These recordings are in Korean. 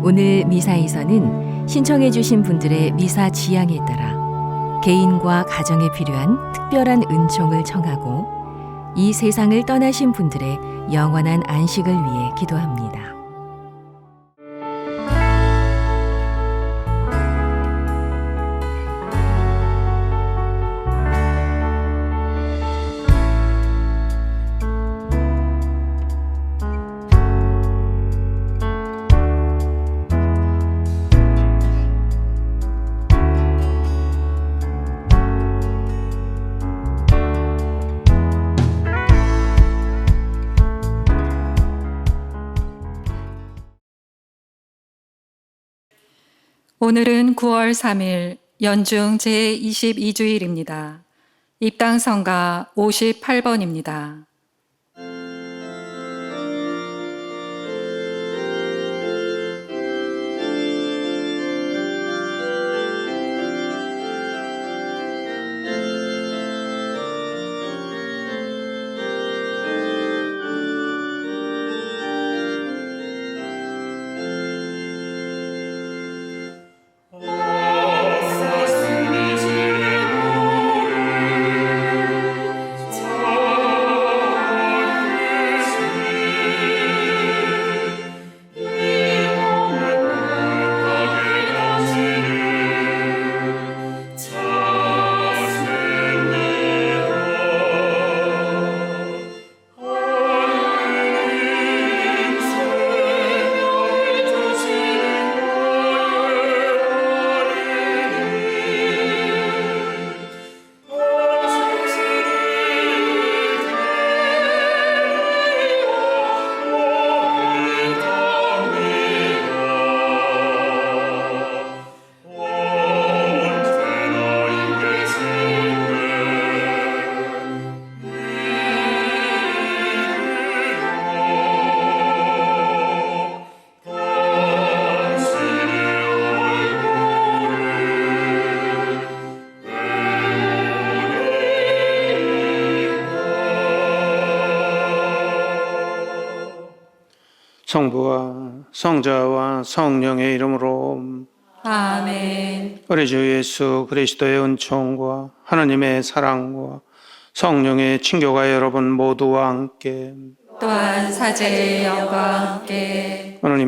오늘 미사에서는 신청해 주신 분들의 미사 지향에 따라 개인과 가정에 필요한 특별한 은총을 청하고 이 세상을 떠나신 분들의 영원한 안식을 위해 기도합니다. 오늘은 9월 3일 연중 제22주일입니다. 입당성가 58번입니다. 성부와 성자와 성령의 이름으로 아멘. 우리 주 예수 그리스도의 은총과 하나님의 사랑과 성령의 친교가 여러분 모두와 함께 또한 사제의 영과 함께 오늘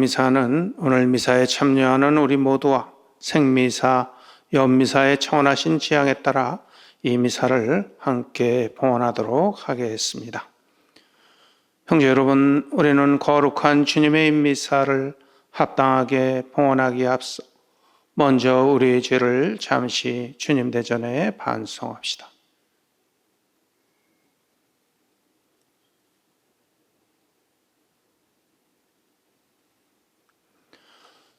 미사에 참여하는 우리 모두와 생미사, 연미사에 청원하신 지향에 따라 이 미사를 함께 봉헌하도록 하겠습니다. 형제 여러분, 우리는 거룩한 주님의 미사를 합당하게 봉헌하기에 앞서 먼저 우리의 죄를 잠시 주님 대전에 반성합시다.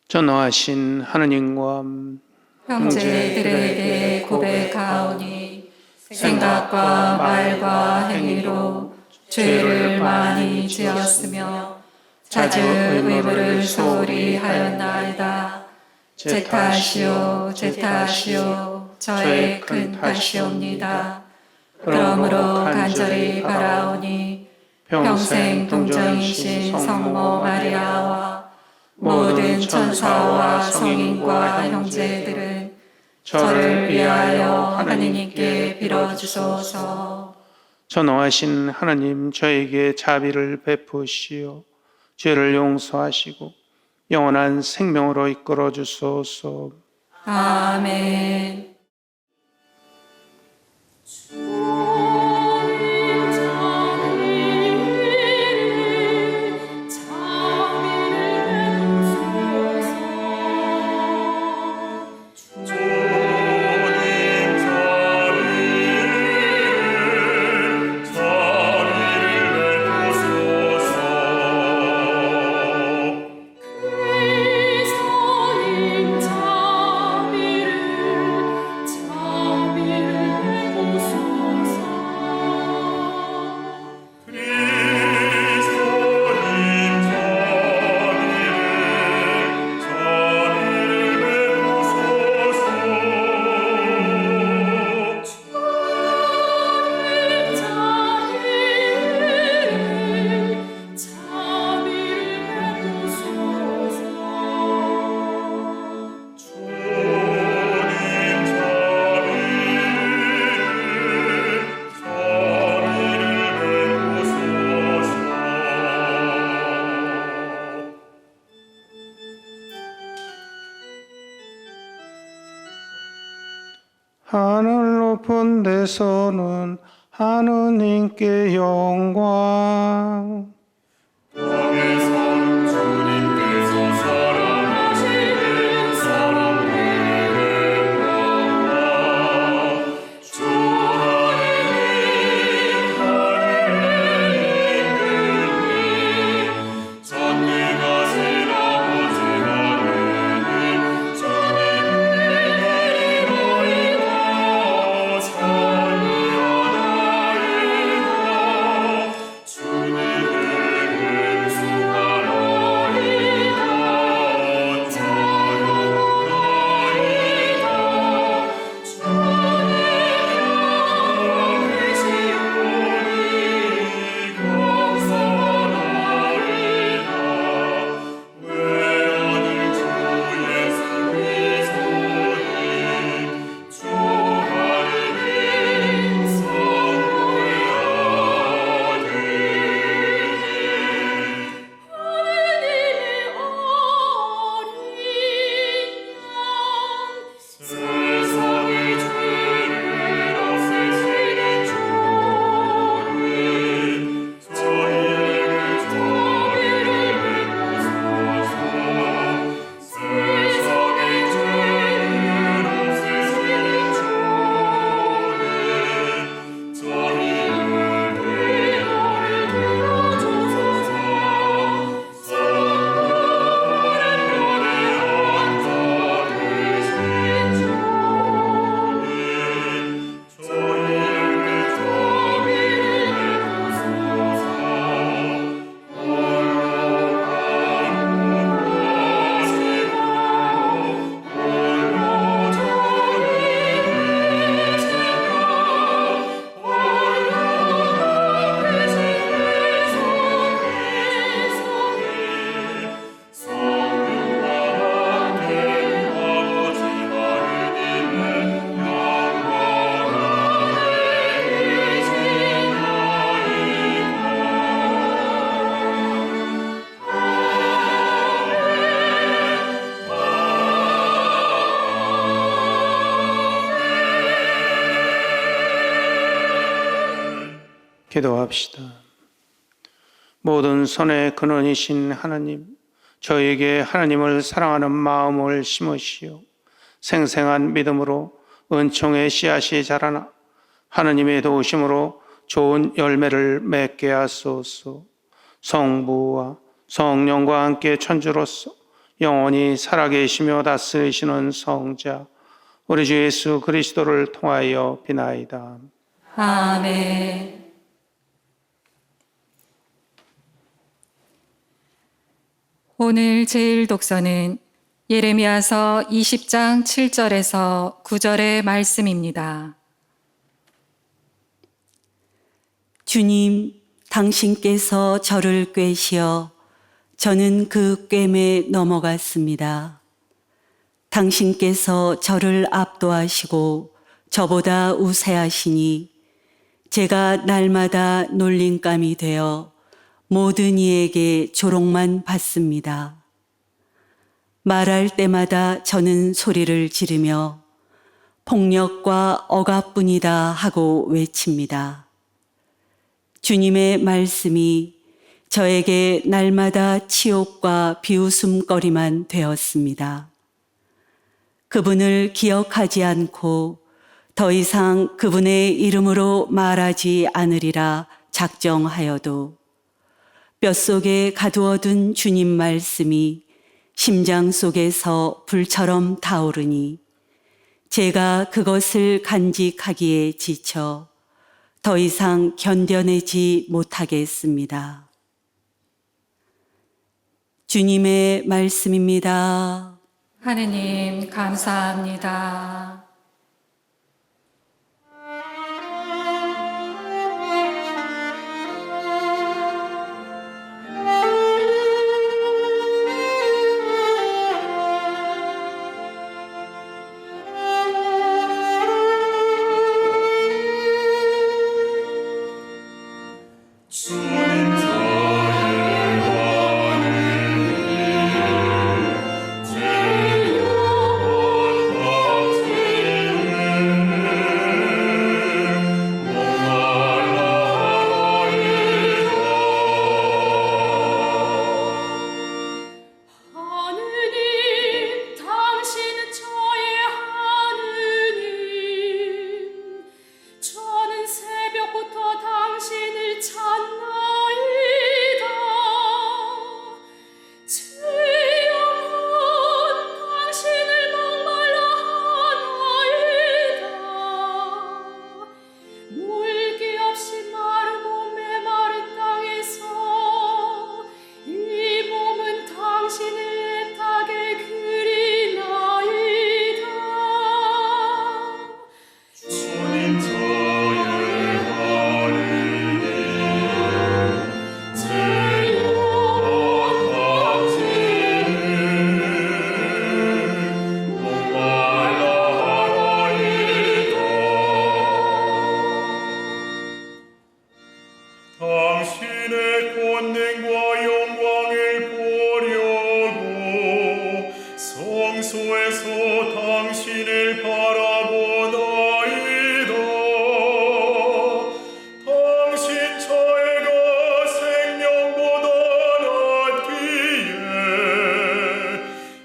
전능하신 하느님과 형제들에게 고백하오니 생각과 말과 행위로 죄를 많이 지었으며 자주 의무를 소홀히 하였나이다. 제 탓이요 저의 큰 탓이옵니다. 그러므로 간절히 바라오니 평생 동정이신 성모 마리아와 모든 천사와 성인과 형제들은 저를 위하여 하나님께 빌어주소서. 전능하신 하나님, 저에게 자비를 베푸시어 죄를 용서하시고 영원한 생명으로 이끌어 주소서. 아멘. 땅에서는 하느님께 영광. 땅에서는 주님께서 사랑하시는 사람들의 영광. 주 하느님 하늘에 있는 전능하신 아버지 하느님 주님을 드리오이다. 찬양하나이다. 주님을 응수하나이다. 찬양하나이다. 주의 영광이시오니 감사하나이다. 외아들 주 예수 그리스도님 주 하느님 성부의 아들 하느님의 어린 양 세상의 죄를 없애시는 주님 저희에게 자비를 베푸소서. 세상의 죄를 없애시는 주님 저희의 기도를 들어주소서. 성부의 편에 앉아 계신 주님 저희에게 자비를 베푸소서. 홀로 거룩하시고 홀로 전이 되시며 홀로 높으신 성삼위 성령과 함께 아버지 하느님의 기도합시다. 모든 선의 근원이신 하나님, 저에게 하나님을 사랑하는 마음을 심으시오. 생생한 믿음으로 은총의 씨앗이 자라나 하나님의 도우심으로 좋은 열매를 맺게 하소서. 성부와 성령과 함께 천주로서 영원히 살아계시며 다스리시는 성자 우리 주 예수 그리스도를 통하여 비나이다. 아멘. 오늘 제일 독서는 예레미야서 20장 7절에서 9절의 말씀입니다. 주님, 당신께서 저를 꿰시어 저는 그 꿰매 넘어갔습니다. 당신께서 저를 압도하시고 저보다 우세하시니 제가 날마다 놀림감이 되어 모든 이에게 조롱만 받습니다. 말할 때마다 저는 소리를 지르며 폭력과 억압뿐이다 하고 외칩니다. 주님의 말씀이 저에게 날마다 치욕과 비웃음거리만 되었습니다. 그분을 기억하지 않고 더 이상 그분의 이름으로 말하지 않으리라 작정하여도 뼛속에 가두어둔 주님 말씀이 심장 속에서 불처럼 타오르니 제가 그것을 간직하기에 지쳐 더 이상 견뎌내지 못하겠습니다. 주님의 말씀입니다. 하느님 감사합니다. 주님 저의 하느님 제 영원 당신의 권능과 영광을 보려고 성소에서 당신을 바라보나이다. 당신 자애가 생명보다 낫기에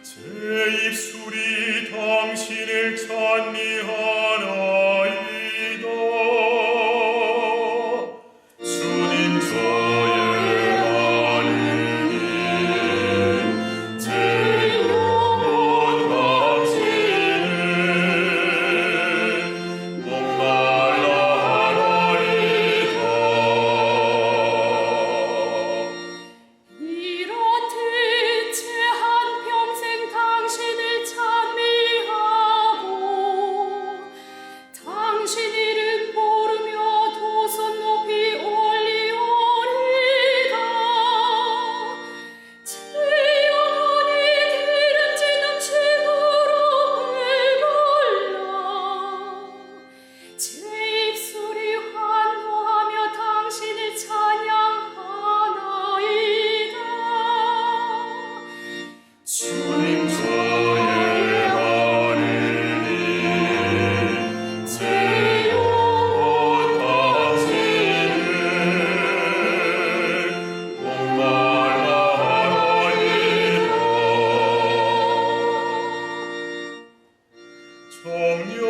제 입술이 당신을 찬미하나이다. 주님 저의 하느님, 제 영혼 당신은 목말라 하나이다. 이렇듯 제 한평생 당신을 찬미하고 당신 이름 부르며 두 손 높이 올리오리다. 제 영혼이 기름진 음식으로 배불러 제 입술이 환호하며 당신을 찬양하나이다. 주님 저의 하느님, 제 영혼 당신은 목말라 하나이다. 정녕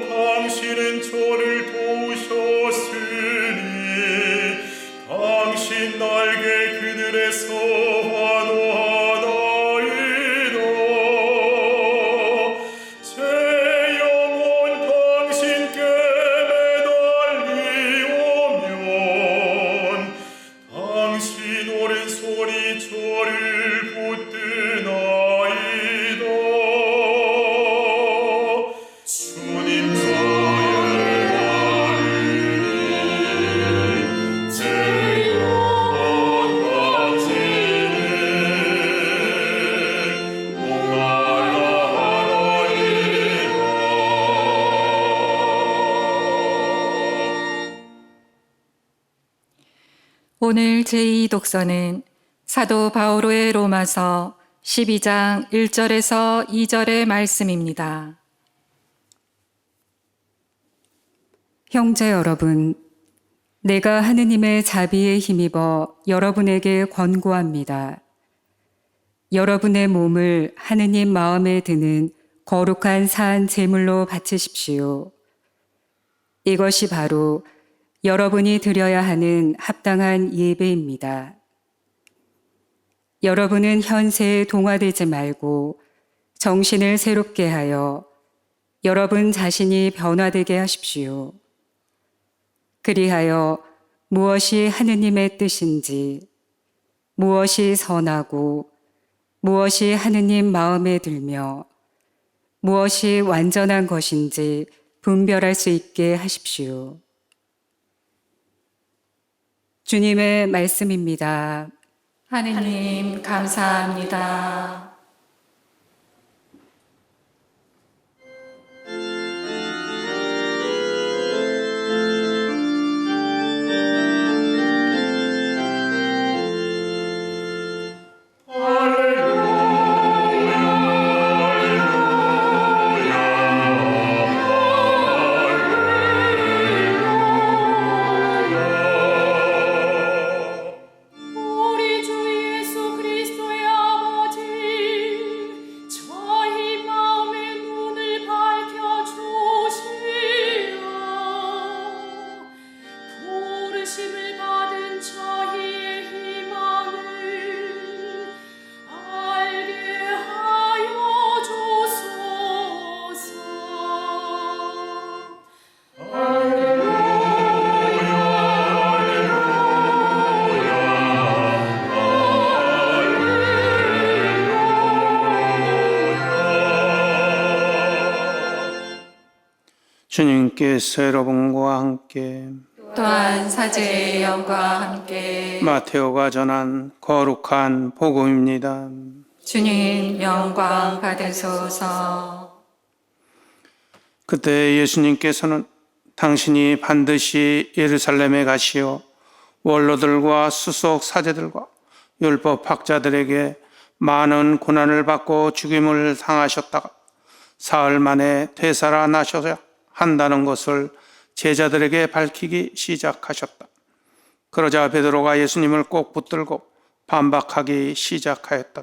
당신은 저를 도우셨으니 당신 날개 그늘에서 환호하나이다. 제 영혼 당신께 매달리오면 당신 오른손이 저를 붙드나이다. 주님 저의 하느님, 제 영혼 당신은 목말라 하나이다. 오늘 제2 독서는 사도 바오로의 로마서 12장 1절에서 2절의 말씀입니다. 형제 여러분, 내가 하느님의 자비에 힘입어 여러분에게 권고합니다. 여러분의 몸을 하느님 마음에 드는 거룩한 산 제물로 바치십시오. 이것이 바로 여러분이 드려야 하는 합당한 예배입니다. 여러분은 현세에 동화되지 말고 정신을 새롭게 하여 여러분 자신이 변화되게 하십시오. 그리하여 무엇이 하느님의 뜻인지, 무엇이 선하고 무엇이 하느님 마음에 들며 무엇이 완전한 것인지 분별할 수 있게 하십시오. 주님의 말씀입니다. 하느님 감사합니다. 우리 주 예수 그리스도의 아버지, 저희 마음의 눈을 밝혀주시어 부르심을 받은 저희의 희망을 알게 하여 주소서. 주님께서 여러분과 함께 또한 사제의 영과 함께 마테오가 전한 거룩한 복음입니다. 주님 영광 받으소서. 그때 예수님께서는 당신이 반드시 예루살렘에 가시어 원로들과 수석 사제들과 율법 학자들에게 많은 고난을 받고 죽임을 당하셨다가 사흘 만에 되살아나셔야 한다는 것을 제자들에게 밝히기 시작하셨다. 그러자 베드로가 예수님을 꼭 붙들고 반박하기 시작하였다.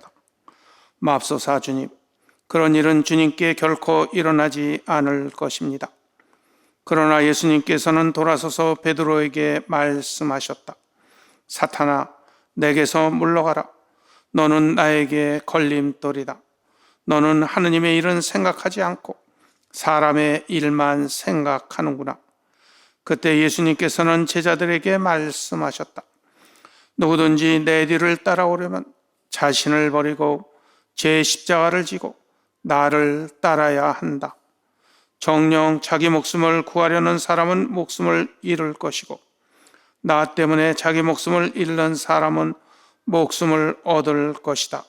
맙소사 주님, 그런 일은 주님께 결코 일어나지 않을 것입니다. 그러나 예수님께서는 돌아서서 베드로에게 말씀하셨다. 사탄아, 내게서 물러가라. 너는 나에게 걸림돌이다. 너는 하느님의 일은 생각하지 않고 사람의 일만 생각하는구나. 그때 예수님께서는 제자들에게 말씀하셨다. 누구든지 내 뒤를 따라오려면 자신을 버리고 제 십자가를 지고 나를 따라야 한다. 정녕 자기 목숨을 구하려는 사람은 목숨을 잃을 것이고 나 때문에 자기 목숨을 잃는 사람은 목숨을 얻을 것이다.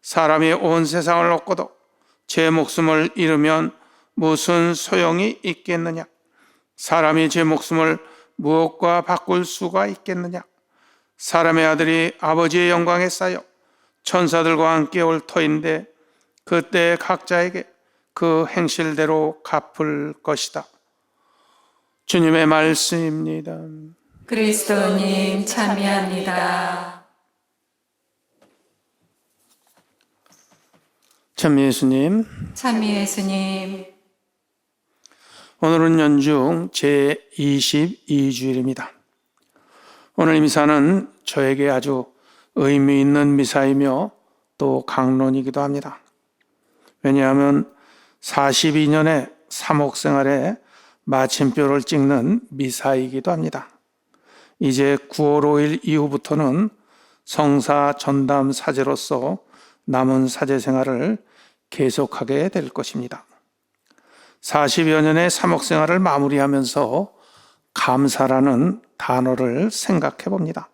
사람이 온 세상을 얻고도 제 목숨을 잃으면 무슨 소용이 있겠느냐? 사람이 제 목숨을 무엇과 바꿀 수가 있겠느냐? 사람의 아들이 아버지의 영광에 쌓여 천사들과 함께 올 터인데 그때 각자에게 그 행실대로 갚을 것이다. 주님의 말씀입니다. 그리스도님 참여합니다. 참 예수님, 참미 예수님, 오늘은 연중 제22주일입니다. 오늘 미사는 저에게 아주 의미 있는 미사이며 또 강론이기도 합니다. 왜냐하면 42년의 사목생활에 마침표를 찍는 미사이기도 합니다. 이제 9월 5일 이후부터는 성사 전담 사제로서 남은 사제 생활을 계속하게 될 것입니다. 40여 년의 사목생활을 마무리하면서 감사라는 단어를 생각해 봅니다.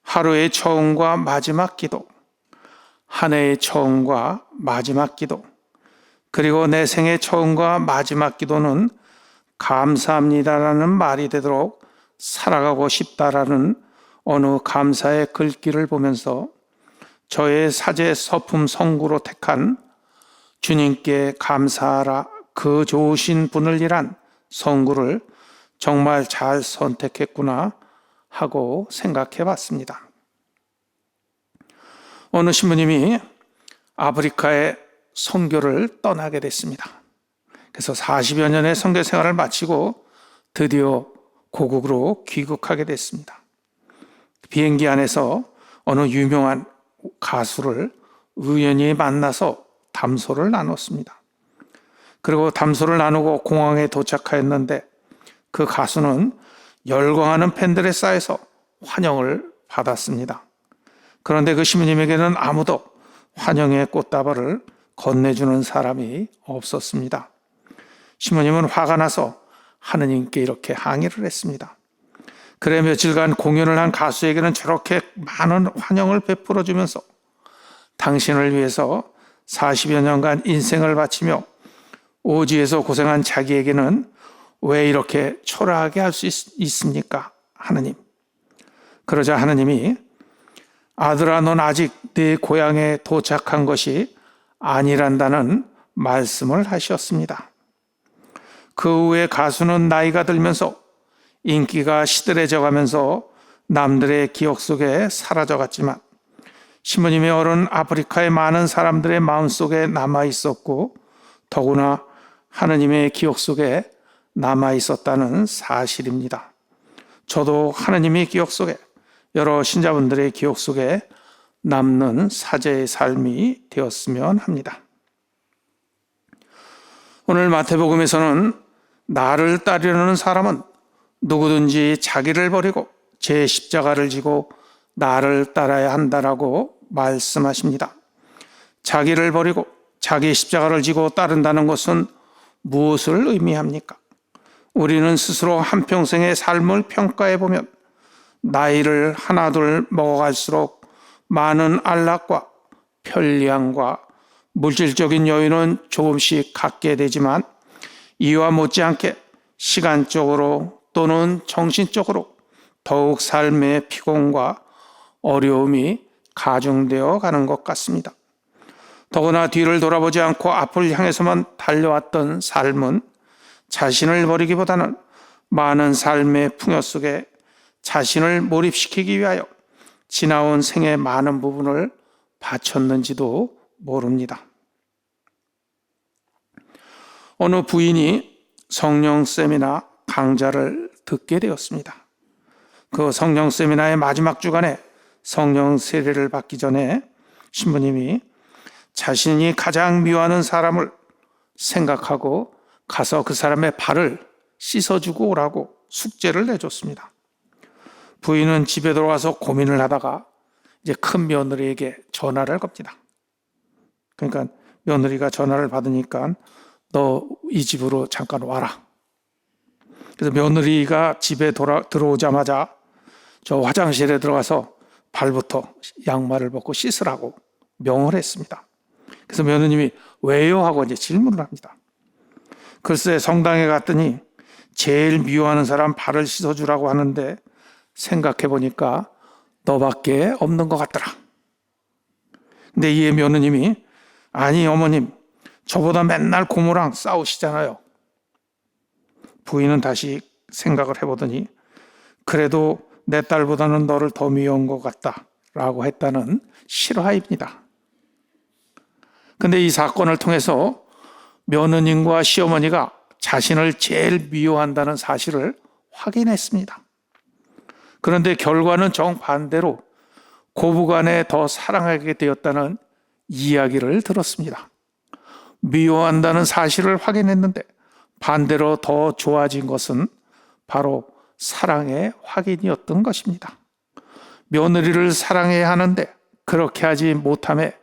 하루의 처음과 마지막 기도, 한 해의 처음과 마지막 기도, 그리고 내 생의 처음과 마지막 기도는 감사합니다라는 말이 되도록 살아가고 싶다라는 어느 감사의 글귀를 보면서 저의 사제 서품 성구로 택한 주님께 감사하라 그 좋으신 분을 일한 성구를 정말 잘 선택했구나 하고 생각해 봤습니다. 어느 신부님이 아프리카에 선교를 떠나게 됐습니다. 그래서 40여 년의 선교 생활을 마치고 드디어 고국으로 귀국하게 됐습니다. 비행기 안에서 어느 유명한 가수를 우연히 만나서 담소를 나눴습니다. 그리고 담소를 나누고 공항에 도착하였는데 그 가수는 열광하는 팬들에 쌓여서 환영을 받았습니다. 그런데 그 신부님에게는 아무도 환영의 꽃다발을 건네주는 사람이 없었습니다. 신부님은 화가 나서 하느님께 이렇게 항의를 했습니다. 그래 며칠간 공연을 한 가수에게는 저렇게 많은 환영을 베풀어 주면서 당신을 위해서 40여 년간 인생을 바치며 오지에서 고생한 자기에게는 왜 이렇게 초라하게 할 수 있습니까? 하느님. 그러자 하느님이 아들아, 넌 아직 네 고향에 도착한 것이 아니란다는 말씀을 하셨습니다. 그 후에 가수는 나이가 들면서 인기가 시들해져 가면서 남들의 기억 속에 사라져 갔지만 신부님의 어른 아프리카의 많은 사람들의 마음속에 남아 있었고 더구나 하느님의 기억 속에 남아 있었다는 사실입니다. 저도 하느님의 기억 속에 여러 신자분들의 기억 속에 남는 사제의 삶이 되었으면 합니다. 오늘 마태복음에서는 나를 따르려는 사람은 누구든지 자기를 버리고 제 십자가를 지고 나를 따라야 한다라고 말씀하십니다. 자기를 버리고 자기 십자가를 지고 따른다는 것은 무엇을 의미합니까? 우리는 스스로 한평생의 삶을 평가해 보면 나이를 하나둘 먹어갈수록 많은 안락과 편리함과 물질적인 여유는 조금씩 갖게 되지만 이와 못지않게 시간적으로 또는 정신적으로 더욱 삶의 피곤과 어려움이 가중되어 가는 것 같습니다. 더구나 뒤를 돌아보지 않고 앞을 향해서만 달려왔던 삶은 자신을 버리기보다는 많은 삶의 풍요 속에 자신을 몰입시키기 위하여 지나온 생의 많은 부분을 바쳤는지도 모릅니다. 어느 부인이 성령 세미나 강좌를 듣게 되었습니다. 그 성령 세미나의 마지막 주간에 성령 세례를 받기 전에 신부님이 자신이 가장 미워하는 사람을 생각하고 가서 그 사람의 발을 씻어주고 오라고 숙제를 내줬습니다. 부인은 집에 들어와서 고민을 하다가 이제 큰 며느리에게 전화를 겁니다. 그러니까 며느리가 전화를 받으니까 너 이 집으로 잠깐 와라. 그래서 며느리가 집에 들어오자마자 저 화장실에 들어가서 발부터 양말을 벗고 씻으라고 명을 했습니다. 그래서 며느님이 왜요? 하고 이제 질문을 합니다. 글쎄 성당에 갔더니 제일 미워하는 사람 발을 씻어주라고 하는데 생각해 보니까 너밖에 없는 것 같더라. 근데 이에 며느님이 아니 어머님 저보다 맨날 고모랑 싸우시잖아요. 부인은 다시 생각을 해보더니 그래도 내 딸보다는 너를 더 미워한 것 같다라고 했다는 실화입니다. 근데 이 사건을 통해서 며느님과 시어머니가 자신을 제일 미워한다는 사실을 확인했습니다. 그런데 결과는 정반대로 고부간에 더 사랑하게 되었다는 이야기를 들었습니다. 미워한다는 사실을 확인했는데 반대로 더 좋아진 것은 바로 사랑의 확인이었던 것입니다. 며느리를 사랑해야 하는데 그렇게 하지 못함에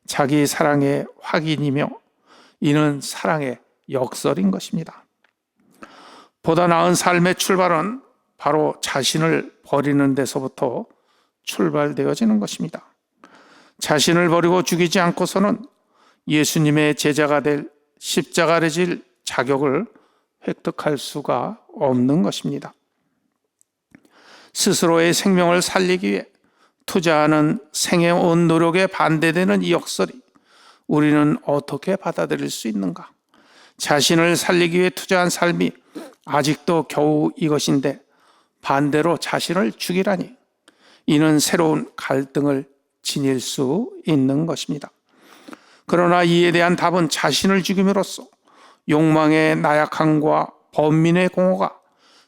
자기 사랑의 확인이며 이는 사랑의 역설인 것입니다. 보다 나은 삶의 출발은 바로 자신을 버리는 데서부터 출발되어지는 것입니다. 자신을 버리고 죽이지 않고서는 예수님의 제자가 될 십자가를 질 자격을 획득할 수가 없는 것입니다. 스스로의 생명을 살리기 위해 투자하는 생의 온 노력에 반대되는 이 역설이 우리는 어떻게 받아들일 수 있는가? 자신을 살리기 위해 투자한 삶이 아직도 겨우 이것인데 반대로 자신을 죽이라니 이는 새로운 갈등을 지닐 수 있는 것입니다. 그러나 이에 대한 답은 자신을 죽임으로써 욕망의 나약함과 범민의 공허가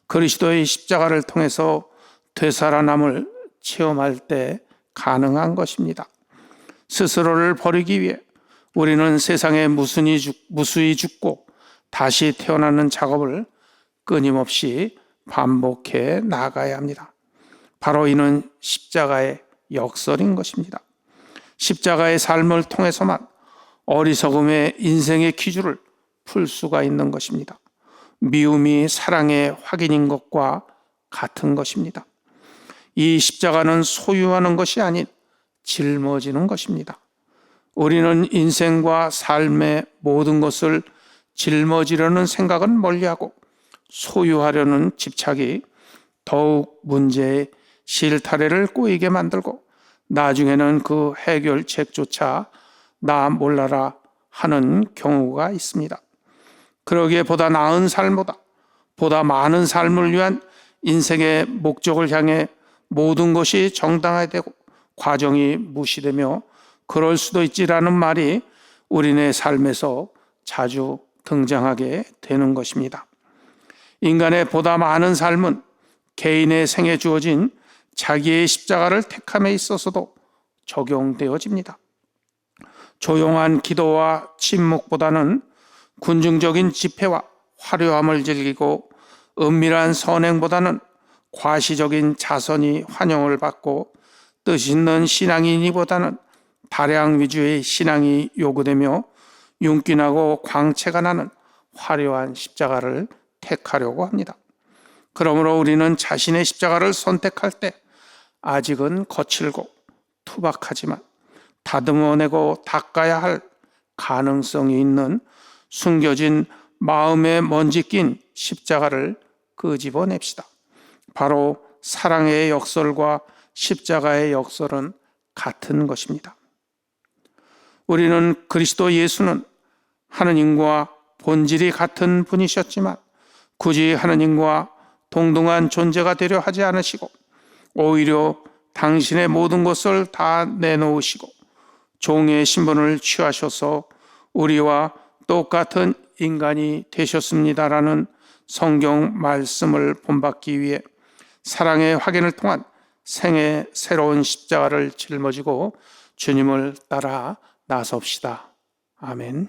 그리스도의 십자가를 통해서 되살아남을 체험할 때 가능한 것입니다. 스스로를 버리기 위해 우리는 세상에 무수히 죽고 다시 태어나는 작업을 끊임없이 반복해 나가야 합니다. 바로 이는 십자가의 역설인 것입니다. 십자가의 삶을 통해서만 어리석음의 인생의 기준을 풀 수가 있는 것입니다. 미움이 사랑의 확인인 것과 같은 것입니다. 이 십자가는 소유하는 것이 아닌 짊어지는 것입니다. 우리는 인생과 삶의 모든 것을 짊어지려는 생각은 멀리하고 소유하려는 집착이 더욱 문제의 실타래를 꼬이게 만들고 나중에는 그 해결책조차 나 몰라라 하는 경우가 있습니다. 그러기에 보다 나은 삶보다 보다 많은 삶을 위한 인생의 목적을 향해 모든 것이 정당화되고 과정이 무시되며 그럴 수도 있지라는 말이 우리네 삶에서 자주 등장하게 되는 것입니다. 인간의 보다 많은 삶은 개인의 생에 주어진 자기의 십자가를 택함에 있어서도 적용되어집니다. 조용한 기도와 침묵보다는 군중적인 집회와 화려함을 즐기고 은밀한 선행보다는 과시적인 자선이 환영을 받고 뜻 있는 신앙이니보다는 다량 위주의 신앙이 요구되며 윤기나고 광채가 나는 화려한 십자가를 택하려고 합니다. 그러므로 우리는 자신의 십자가를 선택할 때 아직은 거칠고 투박하지만 다듬어내고 닦아야 할 가능성이 있는 숨겨진 마음에 먼지 낀 십자가를 끄집어냅시다. 바로 사랑의 역설과 십자가의 역설은 같은 것입니다. 우리는 그리스도 예수는 하느님과 본질이 같은 분이셨지만 굳이 하느님과 동등한 존재가 되려 하지 않으시고 오히려 당신의 모든 것을 다 내놓으시고 종의 신분을 취하셔서 우리와 똑같은 인간이 되셨습니다라는 성경 말씀을 본받기 위해 사랑의 확인을 통한 생의 새로운 십자가를 짊어지고 주님을 따라 나섭시다. 아멘.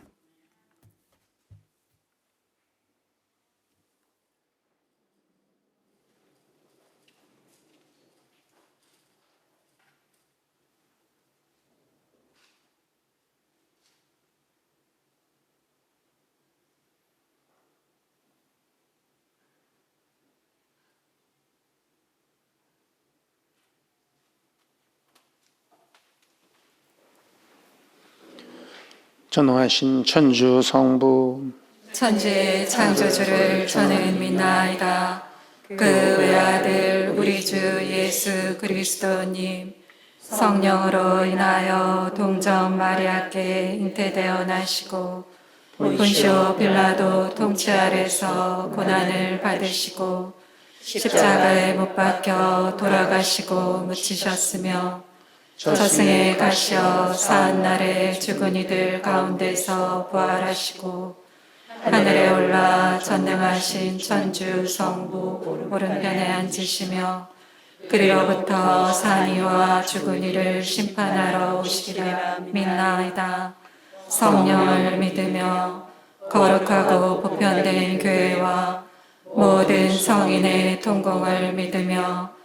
전능하신 천주 성부 천지의 창조주를 저는 믿나이다. 그 외아들 우리 주 예수 그리스도님 성령으로 인하여 동정 마리아께 잉태되어 나시고 본시오 빌라도 통치 아래서 고난을 받으시고 십자가에 못 박혀 돌아가시고 묻히셨으며 저승에 가시어 사흔날에 죽은 이들 가운데서 부활하시고 하늘에 올라 전능하신 천주 성부 오른편에 앉으시며 그리로부터 산 이와 죽은 이를 심판하러 오시리라 믿나이다. 성령을 믿으며 거룩하고 보편된 교회와 모든 성인의 통공을 믿으며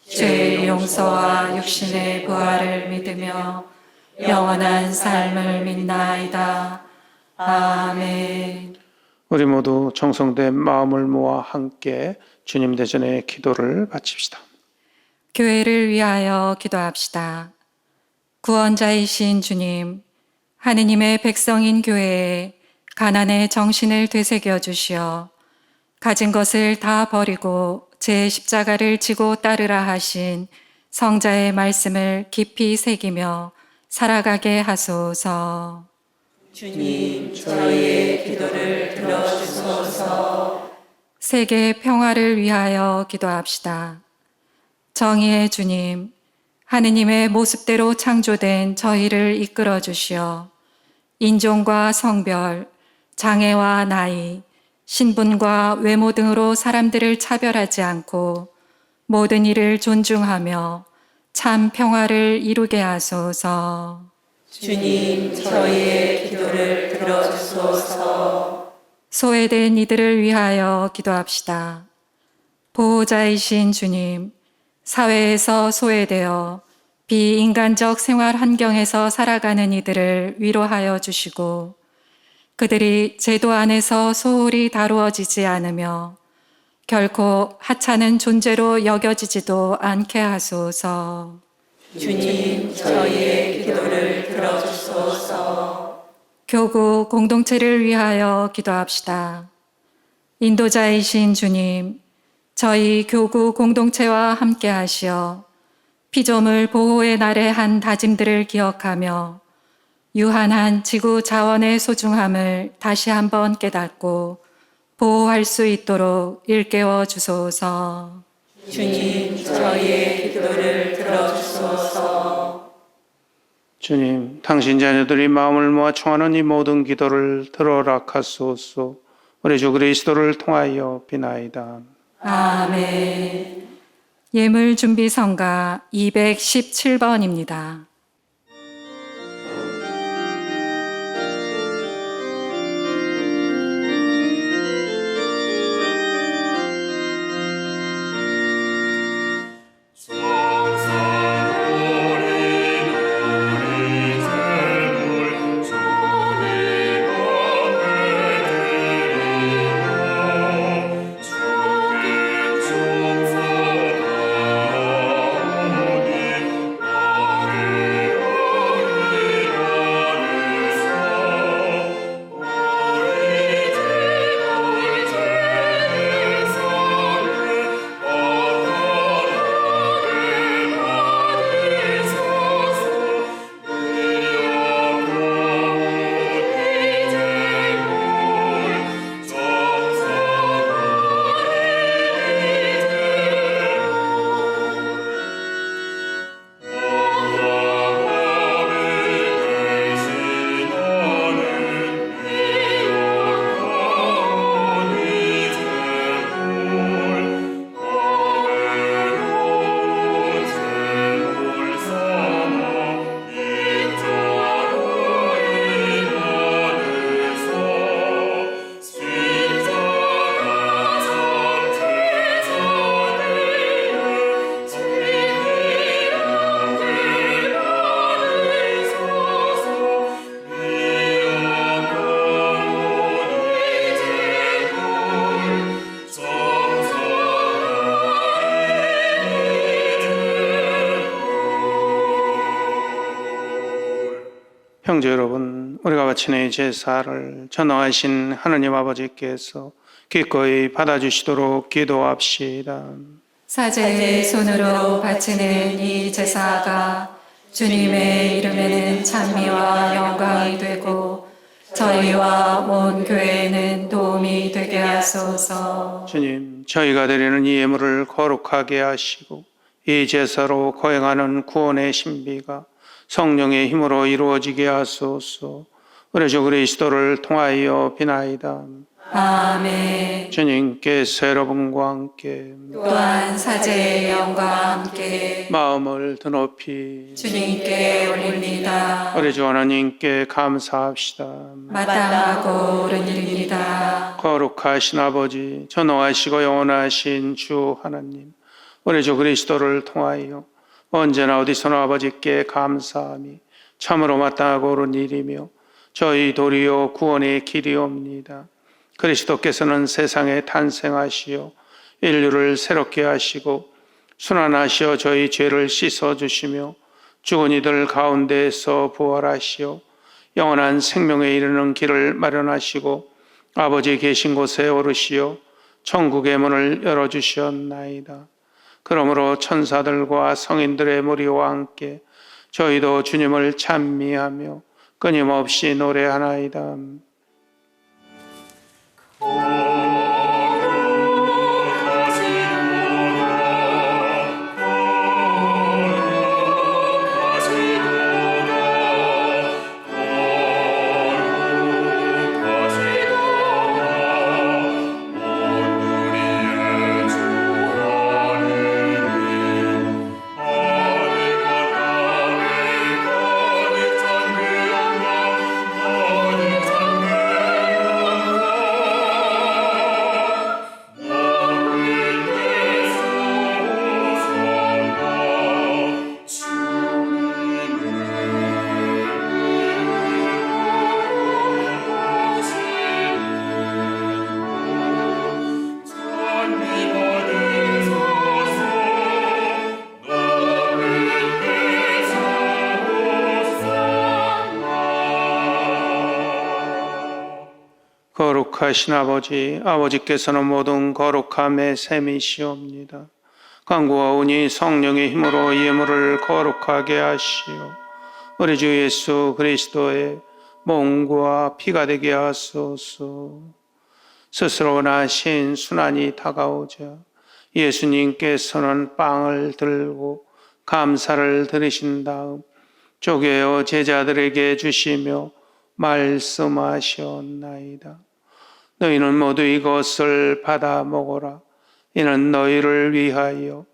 죄의 용서와 육신의 부활을 믿으며 영원한 삶을 믿나이다. 아멘. 우리 모두 정성된 마음을 모아 함께 주님 대전에 기도를 바칩시다. 교회를 위하여 기도합시다. 구원자이신 주님, 하느님의 백성인 교회에 가난의 정신을 되새겨 주시어 가진 것을 다 버리고 제 십자가를 지고 따르라 하신 성자의 말씀을 깊이 새기며 살아가게 하소서. 주님, 저희의 기도를 들어주소서. 세계 평화를 위하여 기도합시다. 정의의 주님, 하느님의 모습대로 창조된 저희를 이끌어 주시어 인종과 성별, 장애와 나이, 신분과 외모 등으로 사람들을 차별하지 않고 모든 이를 존중하며 참 평화를 이루게 하소서. 주님, 저희의 기도를 들어주소서. 소외된 이들을 위하여 기도합시다. 보호자이신 주님, 사회에서 소외되어 비인간적 생활 환경에서 살아가는 이들을 위로하여 주시고 그들이 제도 안에서 소홀히 다루어지지 않으며 결코 하찮은 존재로 여겨지지도 않게 하소서. 주님, 저희의 기도를 들어주소서. 교구 공동체를 위하여 기도합시다. 인도자이신 주님, 저희 교구 공동체와 함께 하시어 피조물 보호의 날에 한 다짐들을 기억하며 유한한 지구 자원의 소중함을 다시 한번 깨닫고 보호할 수 있도록 일깨워 주소서. 주님, 저희의 기도를 들어주소서. 주님, 당신 자녀들이 마음을 모아 청하는 이 모든 기도를 들어라 하소서. 우리 주 그리스도를 통하여 비나이다. 아멘. 예물 준비 성가 217번입니다. 주께 충성하오니 나를 형제 여러분, 우리가 바치는 이 제사를 전능하신 하느님 아버지께서 기꺼이 받아주시도록 기도합시다. 사제의 손으로 바치는 이 제사가 주님의 이름에는 찬미와 영광이 되고 저희와 온 교회에는 도움이 되게 하소서. 주님, 저희가 드리는 이 예물을 거룩하게 하시고 이 제사로 거행하는 구원의 신비가 성령의 힘으로 이루어지게 하소서. 우리 주 그리스도를 통하여 비나이다. 아멘. 주님께서 여러분과 함께 또한 사제의 영과 함께 마음을 드높이 주님께 올립니다. 우리 주 하나님께 감사합시다. 마땅하고 옳은 일입니다. 거룩하신 아버지, 전능하시고 영원하신 주 하나님, 우리 주 그리스도를 통하여 언제나 어디서나 아버지께 감사함이 참으로 마땅하고 옳은 일이며 저희 도리어 구원의 길이옵니다. 그리스도께서는 세상에 탄생하시어 인류를 새롭게 하시고 순환하시어 저희 죄를 씻어주시며 죽은 이들 가운데에서 부활하시어 영원한 생명에 이르는 길을 마련하시고 아버지 계신 곳에 오르시어 천국의 문을 열어주셨나이다. 그러므로 천사들과 성인들의 무리와 함께 저희도 주님을 찬미하며 끊임없이 노래하나이다. 거룩하신 아버지, 아버지께서는 모든 거룩함의 셈이시옵니다. 간구하오니 성령의 힘으로 예물을 거룩하게 하시오. 우리 주 예수 그리스도의 몸과 피가 되게 하소서. 스스로 나신 순환이 다가오자 예수님께서는 빵을 들고 감사를 드리신 다음 쪼개어 제자들에게 주시며 말씀하셨나이다. 너희는 모두 이것을 받아 먹어라. 이는 너희를 위하여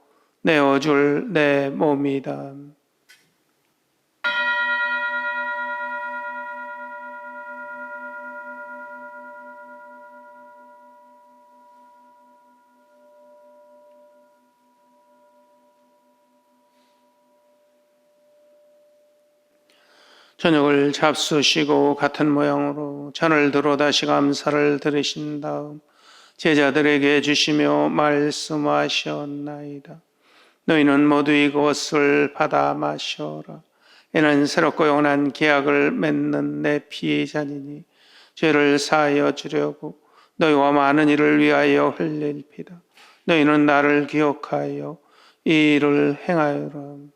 내어줄 내 몸이다. 저녁을 잡수시고 같은 모양으로 잔을 들어 다시 감사를 드리신 다음 제자들에게 주시며 말씀하셨나이다. 너희는 모두 이것을 받아 마셔라. 이는 새롭고 영원한 계약을 맺는 내 피의 잔이니 죄를 사하여 주려고 너희와 많은 이를 위하여 흘릴 피다. 너희는 나를 기억하여 이 일을 행하여라.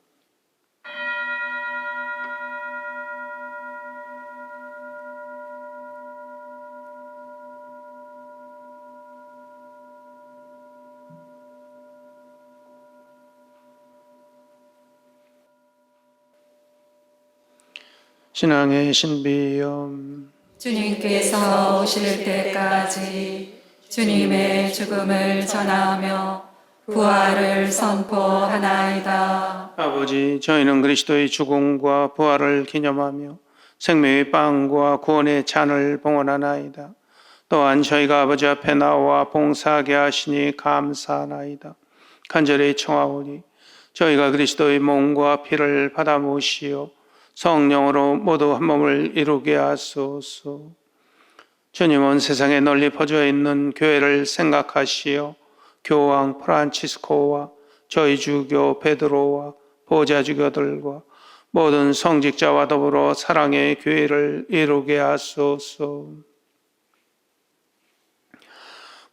신앙의 신비염, 주님께서 오실 때까지 주님의 죽음을 전하며 부활을 선포하나이다. 아버지, 저희는 그리스도의 죽음과 부활을 기념하며 생명의 빵과 구원의 잔을 봉헌하나이다. 또한 저희가 아버지 앞에 나와 봉사하게 하시니 감사하나이다. 간절히 청하오니 저희가 그리스도의 몸과 피를 받아 모시어 성령으로 모두 한 몸을 이루게 하소서. 주님은 세상에 널리 퍼져 있는 교회를 생각하시어 교황 프란치스코와 저희 주교 베드로와 보좌주교들과 모든 성직자와 더불어 사랑의 교회를 이루게 하소서.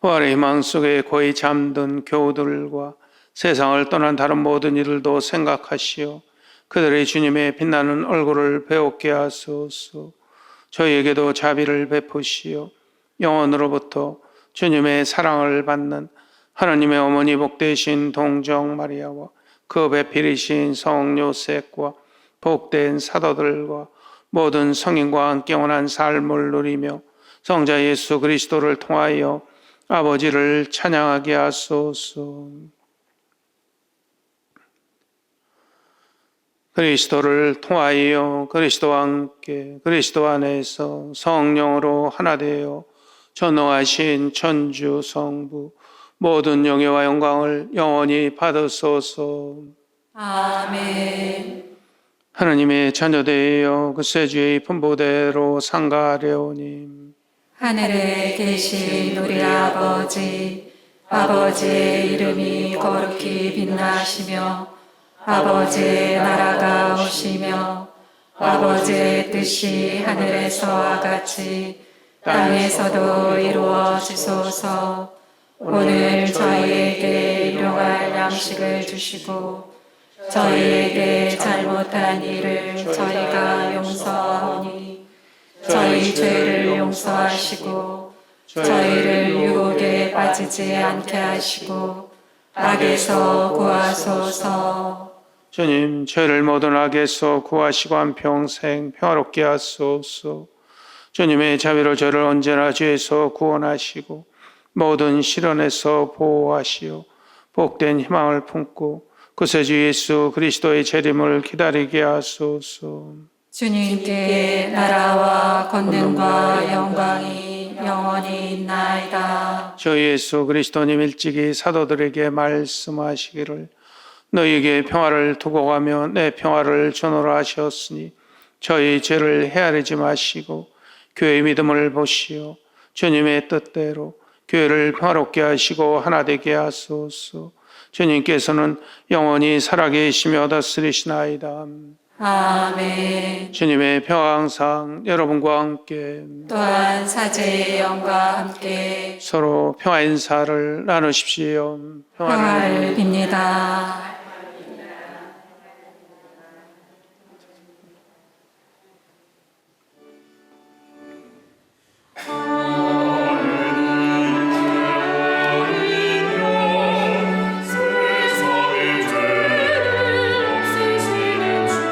부활의 희망 속에 거의 잠든 교우들과 세상을 떠난 다른 모든 이들도 생각하시어 그들의 주님의 빛나는 얼굴을 배웠게 하소서. 저희에게도 자비를 베푸시어 영원으로부터 주님의 사랑을 받는 하나님의 어머니 복되신 동정 마리아와 그 배필이신 성 요셉과 복된 사도들과 모든 성인과 함께 영원한 삶을 누리며 성자 예수 그리스도를 통하여 아버지를 찬양하게 하소서. 그리스도를 통하여 그리스도와 함께 그리스도 안에서 성령으로 하나 되어 전능하신 천주 성부 모든 영예와 영광을 영원히 받으소서. 아멘. 하나님의 자녀되어 그 세주의 분보대로 상가하려니 하늘에 계신 우리 아버지, 아버지의 이름이 거룩히 빛나시며 아버지의 나라가 오시며 아버지의 뜻이 하늘에서와 같이 땅에서도 이루어지소서. 오늘 저희에게 일용할 양식을 주시고 저희에게 잘못한 일을 저희가 용서하오니 저희 죄를 용서하시고 저희를 유혹에 빠지지 않게 하시고 악에서 구하소서. 주님, 죄를 모든 악에서 구하시고 한평생 평화롭게 하소서. 주님의 자비로 저를 언제나 죄에서 구원하시고 모든 시련에서 보호하시어 복된 희망을 품고 구세주 예수 그리스도의 재림을 기다리게 하소서. 주님께 나라와 권능과 영광이 영원히 있나이다. 저 예수 그리스도님 일찍이 사도들에게 말씀하시기를 너희에게 평화를 두고 가며 내 평화를 주노라 하셨으니 저희 죄를 헤아리지 마시고 교회의 믿음을 보시어 주님의 뜻대로 교회를 평화롭게 하시고 하나 되게 하소서. 주님께서는 영원히 살아계시며 다스리시나이다. 아멘. 주님의 평화 항상 여러분과 함께 또한 사제의 영과 함께 서로 평화 인사를 나누십시오. 평화를 빕니다. 세상의 죄를 없애시는 주님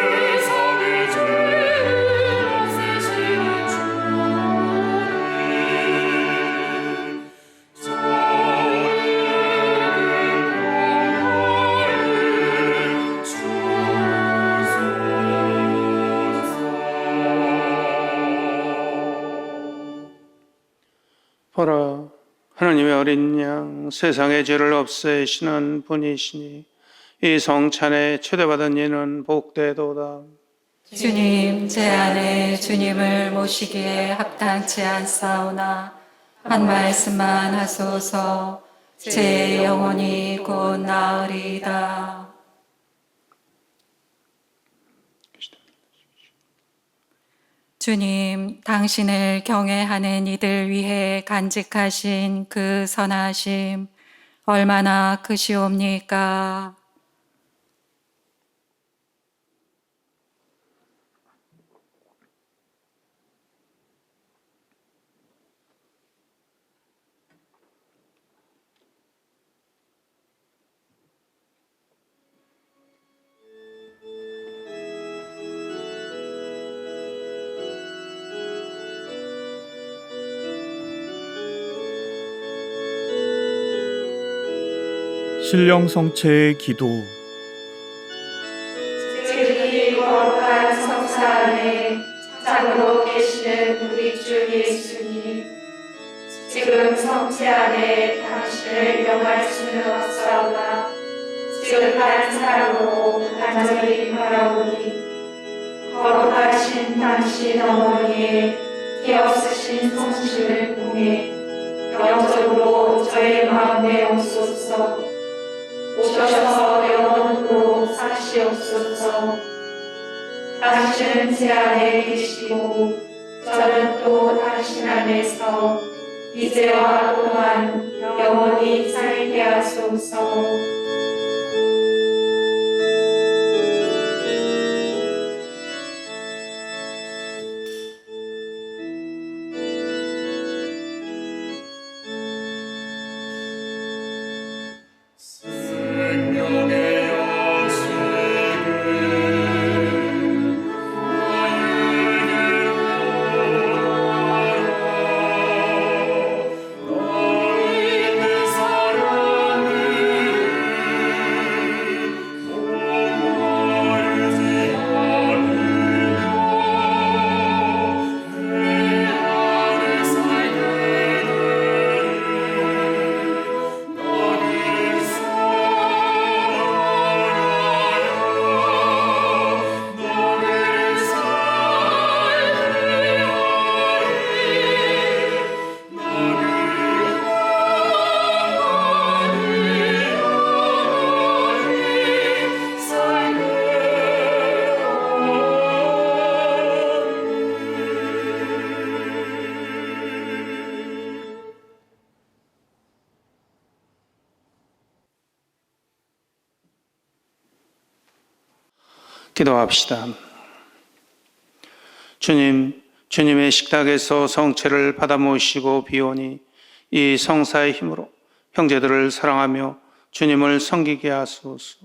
자비를 세상의 죄를 없애시는 주님 보라, 하나님의 어린 양 세상의 죄를 없애시는 분이시니 이 성찬에 초대받은 이는 복되도다. 주님, 제 안에 주님을 모시기에 합당치 않사오나 한 말씀만 하소서. 제 영혼이 곧 나으리이다. 주님, 당신을 경외하는 이들 위해 간직하신 그 선하심 얼마나 크시옵니까? 신령 성체의 기도. 지극히 거룩한 성사 안에 참으로 계시는 우리 주 예수님, 지금 성체 안에 당신을 영할 수는 없사오나 지극한 사랑으로 간절히 바라오니 거룩하신 당신 어머니의 기없으신 성실을 통해 영적으로 저의 마음에 오소서. 오셔서 영원토록 사시옵소서. 당신은 제 안에 계시고 저는 또 당신 안에서 이제와 또한 영원히 살게 하소서. 생명의 양식을 나에게 오라. 나 있는 사람을 목마르지 않으며 내 안에 살게 되리. 나를 사랑하여 나를 살게 하리. 나를 살게 하리. 기도합시다. 주님, 주님의 식탁에서 성체를 받아 모시고 비오니 이 성사의 힘으로 형제들을 사랑하며 주님을 섬기게 하소서.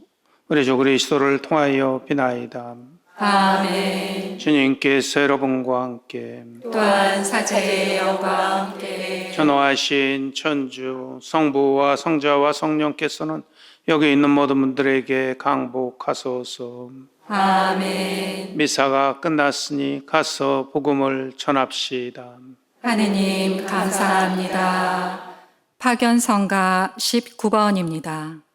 우리 주 그리스도를 통하여 비나이다. 아멘. 주님께서 여러분과 함께 또한 사제의 영과 함께 전호하신 천주 성부와 성자와 성령께서는 여기 있는 모든 분들에게 강복하소서. 아멘. 미사가 끝났으니 가서 복음을 전합시다. 하느님 감사합니다. 파견성가 19번입니다.